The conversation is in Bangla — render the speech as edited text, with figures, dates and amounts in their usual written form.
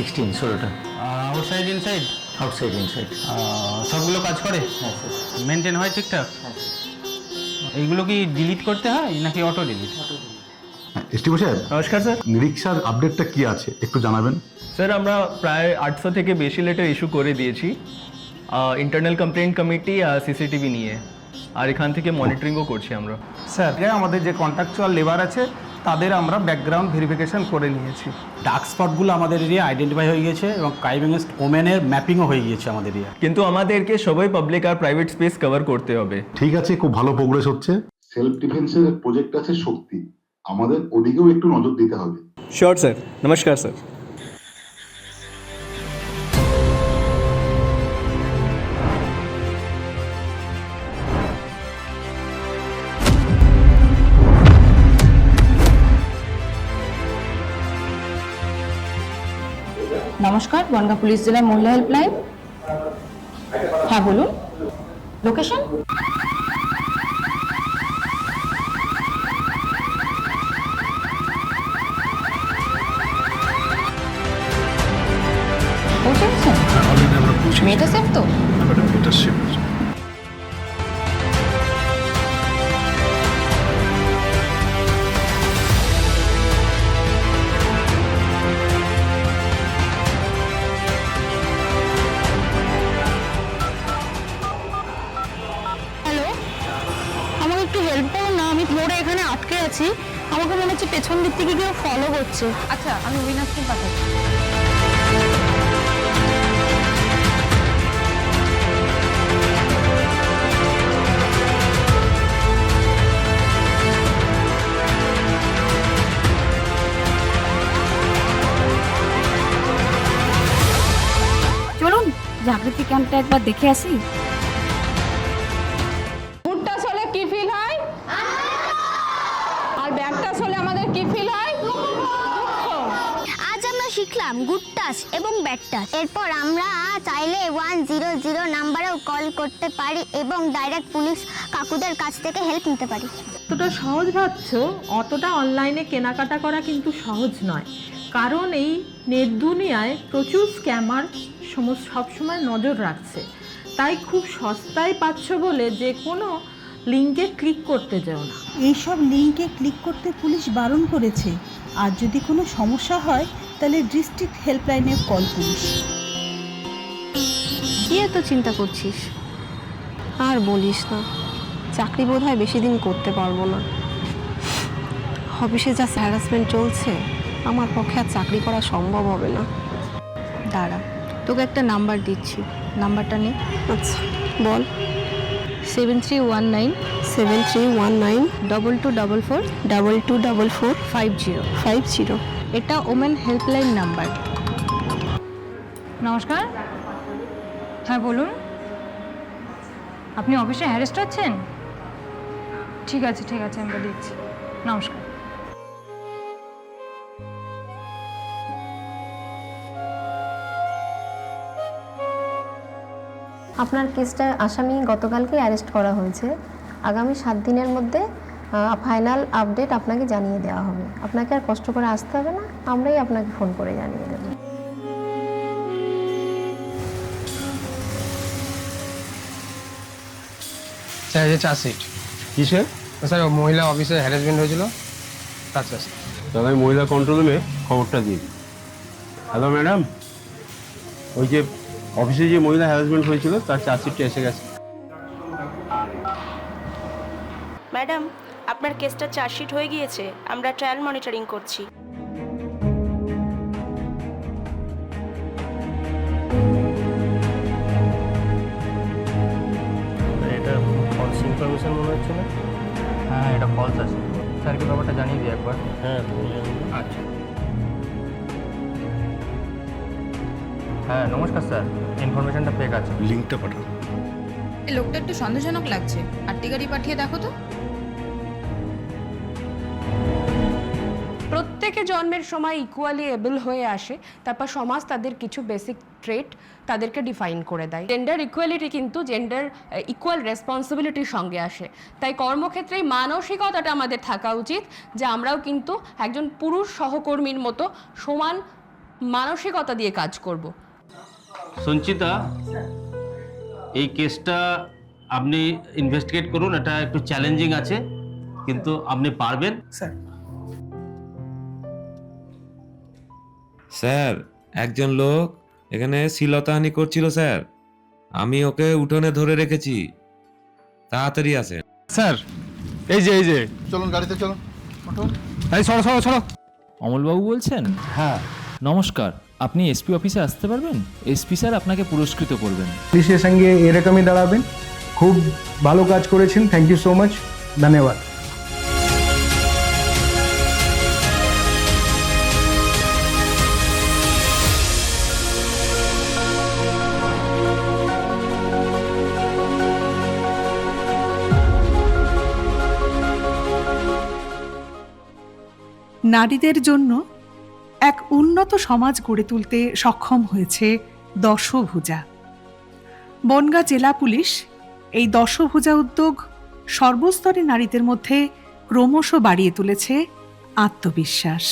16 ষোলোটা। Outside inside? Outside inside. সবগুলো কাজ করে? হ্যাঁ স্যার। মেনটেন হয় ঠিকঠাক? হ্যাঁ স্যার। এইগুলো কি ডিলিট করতে হয় নাকি অটো ডিলিট? এসটিও সাহেব, নমস্কার স্যার। নিরীক্ষার আপডেটটা কি আছে একটু জানাবেন। স্যার আমরা প্রায় 800 থেকে বেশি লেটার ইস্যু করে দিয়েছি ইন্টারনাল কমপ্লেন্ট কমিটি আর সিসিটিভি নিয়ে, আর এখান থেকে মনিটরিংও করছি আমরা। স্যার আমাদের যে কন্ট্রাকচুয়াল লেবার আছে তাদের আমরা ব্যাকগ্রাউন্ড ভেরিফিকেশন করে নিয়েছি। ডার্ক স্পটগুলো আমাদের এরিয়া আইডেন্টিফাই হয়ে গিয়েছে এবং ক্রাইম এগেন্স্ট ওমেনের ম্যাপিংও হয়ে গিয়েছে আমাদের এরিয়া। কিন্তু আমাদেরকে সবাই পাবলিক আর প্রাইভেট স্পেস কভার করতে হবে। ঠিক আছে, খুব ভালো প্রোগ্রেস হচ্ছে। সেলফ ডিফেন্সের প্রজেক্ট আছে শক্তি, আমাদের ওদিকেও একটু নজর দিতে হবে। श्योर सर, नमस्कार सर। নমস্কার, বনগাঁ পুলিশ জেলার মহিলা হেল্পলাইন। হ্যাঁ বলুন, লোকেশন? পৌঁছে গেছেন? মেয়েটা সেফ তো? হ্যালো, আমাকে একটু হেল্প করো না, আমি ধরে এখানে আটকে আছি। আমাকে মনে হচ্ছে পেছন দিক থেকে কেউ ফলো করছে। আচ্ছা, আমি অবিনাশকে পাঠাচ্ছি। চলুন জাগৃতি ক্যাম্পটা একবার দেখে আসি। গুডটা হলে কি ফিল হয়? আর ব্যাডটা হলে আমাদের কি ফিল হয়? আজ আমরা শিখলাম গুড টাচ এবং ব্যাড টাচ। এরপর আমরা চাইলে 100 নাম্বারেও কল করতে পারি এবং ডাইরেক্ট পুলিশ কাকুদের কাছ থেকে হেল্প নিতে পারি। যতটা সহজ ভাবছো অতটা অনলাইনে কেনাকাটা করা কিন্তু সহজ নয়, কারণ এই নেট দুনিয়ায় প্রচুর স্ক্যামার সবসময় নজর রাখছে। তাই খুব সস্তায় পাচ্ছ বলে যে কোনো লিঙ্কে ক্লিক করতে যেও না। এইসব লিঙ্কে ক্লিক করতে পুলিশ বারণ করেছে। আর যদি কোনো সমস্যা হয় তাহলে ডিস্ট্রিক্ট হেল্পলাইনে কল করিস। কি এত চিন্তা করছিস? আর বলিস না, চাকরি বোধহয় বেশি দিন করতে পারবো না। অফিসে যা হ্যারাসমেন্ট চলছে, আমার পক্ষে আর চাকরি করা সম্ভব হবে না। দাঁড়া, তোকে একটা নাম্বার দিচ্ছি, নাম্বারটা নে। আচ্ছা বল। 7319 2244 50। এটা ওমেন হেল্পলাইন নাম্বার। নমস্কার। হ্যাঁ বলুন, আপনি অফিসে হ্যারেস্ট হচ্ছেন? ঠিক আছে ঠিক আছে, আমরা দিচ্ছি। নমস্কার। আপনার কেসটার আসামি গতকালকে অ্যারেস্ট করা হয়েছে। আগামী 7 দিনের মধ্যে ফাইনাল আপডেট আপনাকে জানিয়ে দেওয়া হবে। আপনাকে আর কষ্ট করে আসতে হবে না, আমরাই আপনাকে ফোন করে জানিয়ে দেবো। স্যার যে চার্জশিট। কিসের? স্যার মহিলা অফিসে হ্যারাসমেন্ট হয়েছিল তার চার্জশিট। তাহলে আমি মহিলা কন্ট্রোল রুমে খবরটা দিই। হ্যালো ম্যাডাম, ওই যে অফিসে যে মহিলা হ্যারাসমেন্ট হয়েছিল তার চার্জশিটটা এসে গেছে। ম্যাডাম, আপনার কেসটা চার্জশিট হয়ে গিয়েছে, আমরা ট্রায়াল মনিটরিং করছি। এটা ফলস ইনফরমেশন মনে হচ্ছে না? হ্যাঁ, এটা ফলস আছে। স্যারকে ব্যাপারটা জানিয়ে দিই একবার। হ্যাঁ আচ্ছা। হ্যাঁ নমস্কার স্যার, ইনফরমেশনটা ফেক আছে। লিঙ্কটা পাঠান। এই লোকটা একটু সন্দেহজনক লাগছে, আরটি গাড়ি পাঠিয়ে দেখো তো। প্রত্যেকে জন্মের সময় ইকুয়ালি এবল হয়ে আসে, তারপর সমাজ তাদের কিছু বেসিক ট্রেট তাদেরকে ডিফাইন করে দেয়। জেন্ডার ইকুয়ালিটি কিন্তু জেন্ডার ইকুয়াল রেসপন্সিবিলিটির সঙ্গে আসে। তাই কর্মক্ষেত্রে মানসিকতাটা আমাদের থাকা উচিত যে আমরাও কিন্তু একজন পুরুষ সহকর্মীর মতো সমান মানসিকতা দিয়ে কাজ করব। সঞ্চিতা, এই কেসটা আপনি ইনভেস্টিগেট করুন। এটা একটু চ্যালেঞ্জিং আছে, কিন্তু আপনি পারবেন। স্যার, একজন লোক এখানে শ্লীলতাহানি করছিল স্যার, আমি ওকে উঠোনে ধরে রেখেছি, তাড়াতাড়ি আসেন। স্যার এই যে চলুন গাড়িতে চলুন। এই সরো। অমলবাবু বলছেন? হ্যাঁ, নমস্কার, আপনি এসপি অফিসে আসতে পারবেন? এসপি স্যার আপনাকে পুরস্কৃত করবেন। পুলিশের সঙ্গে এরকমই দাঁড়াবেন। খুব ভালো কাজ করেছেন, থ্যাংক ইউ সো মাচ, ধন্যবাদ। নারীদের জন্য এক উন্নত সমাজ গড়ে তুলতে সক্ষম হয়েছে দশভুজা। বনগাঁ জেলা পুলিশ এই দশভুজা উদ্যোগ সর্বস্তরে নারীদের মধ্যে ক্রমশ বাড়িয়ে তুলেছে আত্মবিশ্বাস।